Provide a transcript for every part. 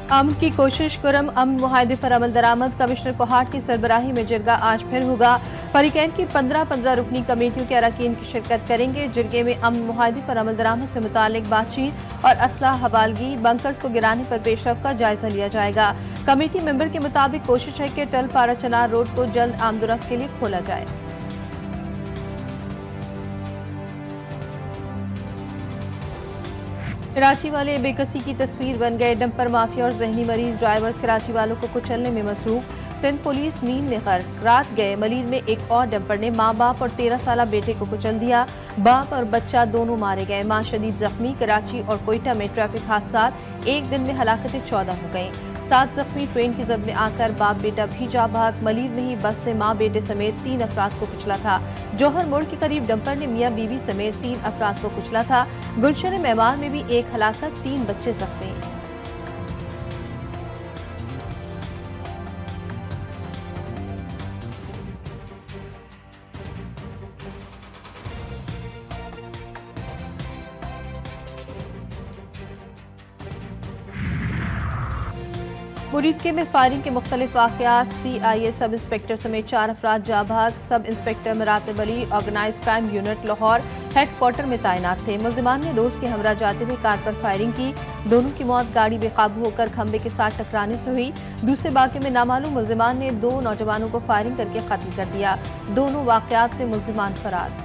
अमन की कोशिश कुरम अमन मुआहदे पर अमल दरामद। कमिश्नर कोहाट की सरबराही में जिरगा आज फिर होगा। फरीकैन की 15 रुकनी कमेटियों के अरकान की शिरकत करेंगे। जिरगे में अमन मुआहदे पर अमल दरामद से मुतालिक बातचीत और असलाह हवालगी बंकर्स को गिराने पर पेशरफ का जायजा लिया जाएगा। कमेटी मेंबर के मुताबिक कोशिश है कि टल पारा चनार रोड को जल्द आमदोरफ्त के लिए खोला जाए। कराची वाले बेकसी की तस्वीर बन गए। डंपर माफिया और जहनी मरीज ड्राइवर्स कराची वालों को कुचलने में मसरूफ। सिंध पुलिस नींद में गर्क। रात गए मलीर में एक और डंपर ने माँ बाप और 13 साल बेटे को कुचल दिया। बाप और बच्चा दोनों मारे गए। माँ शदीद जख्मी। कराची और कोयटा में ट्रैफिक हादसा एक दिन में हलाकतें 14 हो गईं। 7 जख्मी। ट्रेन की जद में आकर बाप बेटा भी जा भाग। मलीर में ही बस ने माँ बेटे समेत 3 अफराद को कुचला था। जौहर मोड़ के करीब डंपर ने मियाँ बीवी समेत 3 अफराद को कुचला था। गुलशन मेहमान में भी एक हलाकत, 3 बच्चे जख्मी। मुरीदके में फायरिंग के मुख्तलिफ वाक़यात। CIA सब इंस्पेक्टर समेत 4 अफराद जा भाग। Sub inspector Maratab Ali organise crime unit Lahore headquarter में तैनात थे। मुल्जिमान ने दोस्त के हमरा जाते हुए कार पर फायरिंग की। दोनों की मौत गाड़ी बेकाबू होकर खंबे के साथ टकराने से हुई। दूसरे वाक़े में नामालूम मुल्जिमान ने 2 नौजवानों को फायरिंग करके कत्ल कर दिया। दोनों वाक़यात में मुल्जिमान फरार।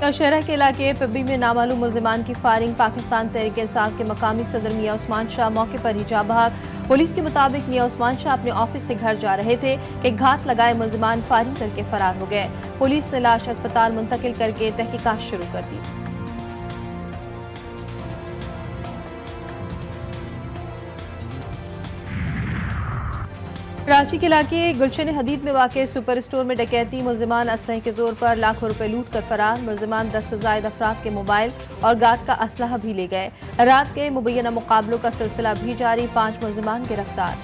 नौशहरा के इलाके पिब्बी में नामालूम मुल्जिमान की फायरिंग। पाकिस्तान तहरीक इंसाफ के मकामी सदर मियां उस्मान शाह मौके पर ही जा भाग। पुलिस के मुताबिक मियां उस्मान शाह अपने ऑफिस से घर जा रहे थे कि घात लगाए मुल्जिमान फायरिंग करके फरार हो गए। पुलिस ने लाश अस्पताल मुंतकिल करके तहकीकात शुरू कर दी। कराची के इलाके गुलशन हदीद में वाक़ सुपर स्टोर में डकैती। मुल्जिमान असलहे के जोर पर लाखों रुपए लूट कर फरार। मुल्जिमान 10 से ज़ायद अफराद के मोबाइल और गाद का असलहा भी ले गए। रात के मुबैना मुकाबलों का सिलसिला भी जारी। 5 मुल्जिमान गिरफ्तार।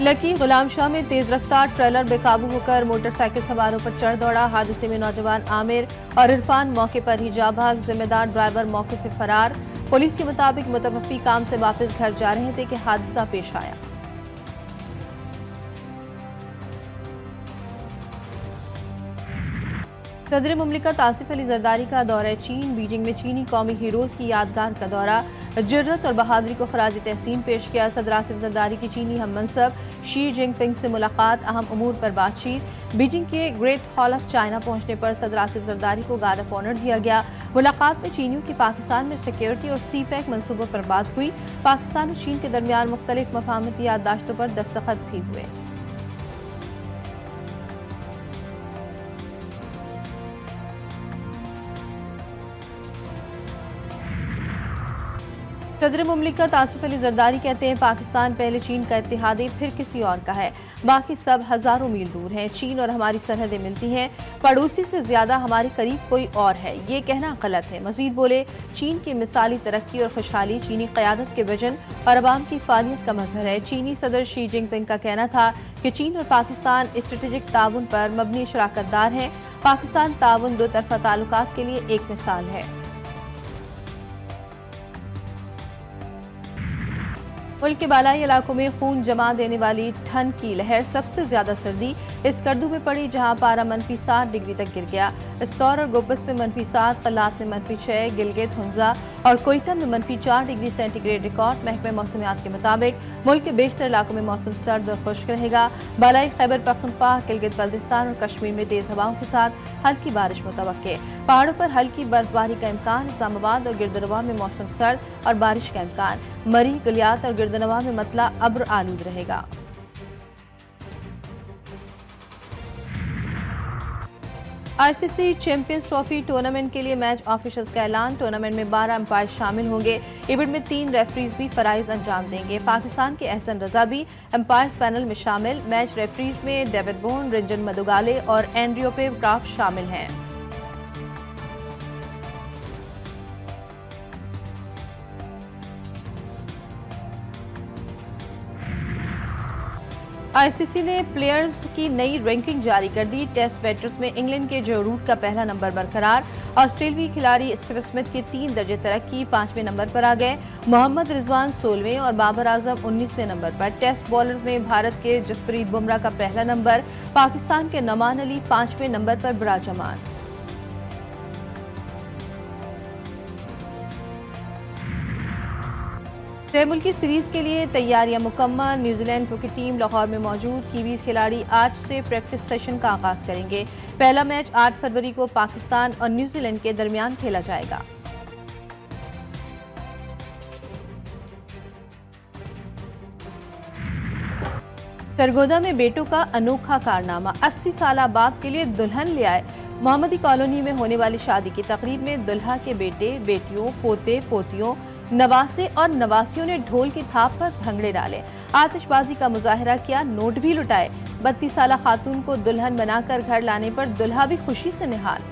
लकी गुलाम शाह में तेज रफ्तार ट्रेलर बेकाबू होकर मोटरसाइकिल सवारों पर चढ़ दौड़ा। हादसे में नौजवान आमिर और इरफान मौके पर ही जा भाग। जिम्मेदार ड्राइवर मौके से फरार। पुलिस के मुताबिक मुतवफ़्फ़ी काम से वापस घर जा रहे थे कि हादसा पेश आया। सदर मुमलिकत आसिफ अली जरदारी का दौरा चीन। बीजिंग में चीनी कौमी हीरोज की यादगार का दौरा। जुर्रत और बहादुरी को खराज तहसीन पेश किया। सदर आसिफ जरदारी की चीनी हम मनसब शी जिनपिंग से मुलाकात। अहम उमूर पर बातचीत। बीजिंग के ग्रेट हॉल ऑफ चाइना पहुंचने पर सदर आसिफ जरदारी को गार्ड ऑफ ऑनर दिया गया। मुलाकात में चीनियों की पाकिस्तान में सिक्योरिटी और CPEC मनसूबों पर बात हुई। पाकिस्तान और चीन के दरमियान मुख्तलिफ मफाहमती याददाश्तों पर दस्तखत भी हुए। सदर मुमलिकत आसिफ अली जरदारी कहते हैं पाकिस्तान पहले चीन का इत्तेहादी फिर किसी और का है। बाकी सब हजारों मील दूर हैं। चीन और हमारी सरहदें मिलती हैं। पड़ोसी से ज्यादा हमारे करीब कोई और है, ये कहना गलत है। मजीद बोले चीन की मिसाली तरक्की और खुशहाली चीनी क़यादत के विजन और अवाम की फालियत का मजहर है। चीनी सदर शी जिनपिंग का कहना था कि चीन और पाकिस्तान स्ट्रेटेजिक ताउन पर मबनी शराकतदार हैं। पाकिस्तान ताउन 2 तरफा ताल्लुकात के लिए एक मिसाल है। मुल्क के बालाई इलाकों में खून जमा देने वाली ठंड की लहर। सबसे ज्यादा सर्दी इस कर्दू में पड़ी जहां पारा -7 डिग्री तक गिर गया। इस्तौर और गोबस में -7, कलात में -6, गिलगित हुंजा और कोयटा में -4 डिग्री सेंटीग्रेड रिकॉर्ड। महकमे मौसमियात के मुताबिक मुल्क के बेशतर इलाकों में मौसम सर्द और खुश्क रहेगा। बालाई खैबर पख्तूनख्वा, गिलगित बल्तिस्तान और कश्मीर में तेज हवाओं के साथ हल्की बारिश मुतवक्के। पहाड़ों पर हल्की बर्फबारी का इम्कान। इस्लामाबाद और गिरदनवा में मौसम सर्द और बारिश का इम्कान। मरी, गलियात और गिरदनवा में मतला अब्र आलूद रहेगा। ICC चैंपियंस ट्रॉफी टूर्नामेंट के लिए मैच ऑफिशियल्स का ऐलान। टूर्नामेंट में 12 अंपायर शामिल होंगे। इवेंट में 3 रेफरीज भी फराइज अंजाम देंगे। पाकिस्तान के एहसन रजा भी अंपायर्स पैनल में शामिल। मैच रेफरीज में डेविड बोन, रंजन मदुगाले और एंड्रियोपे क्राफ्ट शामिल हैं। आईसीसी ने प्लेयर्स की नई रैंकिंग जारी कर दी। टेस्ट बैटर्स में इंग्लैंड के जो रूट का पहला नंबर बरकरार। ऑस्ट्रेलियाई खिलाड़ी स्टीव स्मिथ के 3 दर्जे तरक्की 5वें नंबर पर आ गए। मोहम्मद रिजवान 16वें और बाबर आजम 19वें नंबर पर। टेस्ट बॉलर में भारत के जसप्रीत बुमराह का पहला नंबर। पाकिस्तान के नमान अली 5वें नंबर पर विराजमान। तय मुल्की सीरीज के लिए तैयारियां मुकम्मल। न्यूजीलैंड क्रिकेट टीम लाहौर में मौजूद। कीवीज खिलाड़ी आज से प्रैक्टिस सेशन का आगाज करेंगे। पहला मैच 8 फरवरी को पाकिस्तान और न्यूजीलैंड के दरमियान खेला जाएगा। सरगोदा में बेटों का अनोखा कारनामा। 80 साल बाप के लिए दुल्हन ले आए। मोहम्मदी कॉलोनी में होने वाली शादी की तकरीब में दुल्हा के बेटे, बेटियों, पोते, पोतियों, नवासे और नवासियों ने ढोल की थाप पर भंगड़े डाले, आतिशबाजी का मुजाहरा किया, नोट भी लुटाए। 32 साल खातून को दुल्हन बनाकर घर लाने पर दुल्हा भी खुशी से निहाल।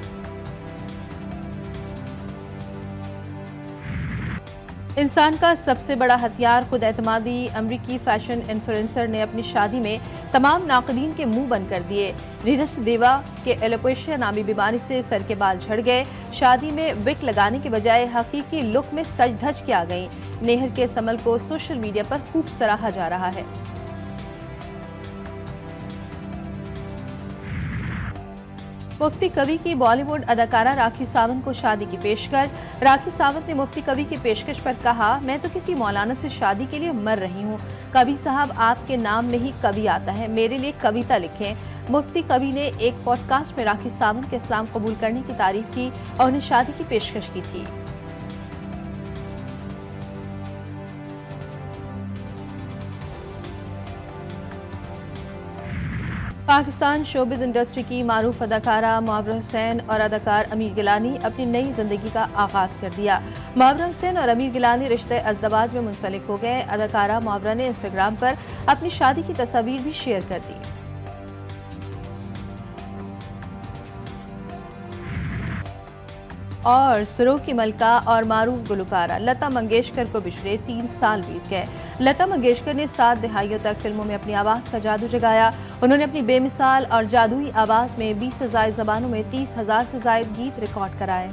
इंसान का सबसे बड़ा हथियार खुद एतमादी। अमरीकी फैशन इन्फ्लुएंसर ने अपनी शादी में तमाम नाक़दीन के मुंह बंद कर दिए। रीनस देवा के एलोपेशिया नामी बीमारी से सर के बाल झड़ गए। शादी में विग लगाने के बजाय हकीकी लुक में सज धज के आ गईं। नेहर के इस अमल को सोशल मीडिया पर खूब सराहा जा रहा है। मुफ्ती कवि की बॉलीवुड अदाकारा राखी सावंत को शादी की पेशकश। राखी सावंत ने मुफ्ती कवि की पेशकश पर कहा, मैं तो किसी मौलाना से शादी के लिए मर रही हूँ। कवि साहब, आपके नाम में ही कवि आता है, मेरे लिए कविता लिखें। मुफ्ती कवि ने एक पॉडकास्ट में राखी सावंत के इस्लाम कबूल करने की तारीफ की और उन्हें शादी की पेशकश की थी। पाकिस्तान शोबिज़ इंडस्ट्री की मारूफ अदाकारा मुआवरा हुसैन और अदाकार अमीर गिलानी अपनी नई जिंदगी का आगाज कर दिया। मुआवरा हुसैन और अमीर गिलानी रिश्ते अज़दवाज में मुंसलिक हो गए। अदाकारा मुआवरा ने इंस्टाग्राम पर अपनी शादी की तस्वीर भी शेयर कर दी। और सुरों की मलका और मारूफ गुलकारा लता मंगेशकर को बिछड़े 3 साल बीत गए। लता मंगेशकर ने 7 दहाइयों तक फिल्मों में अपनी आवाज़ का जादू जगाया। उन्होंने अपनी बेमिसाल और जादुई आवाज़ में 20 से ज़ायद ज़बानों में 30,000 से ज़ायद गीत रिकॉर्ड कराए।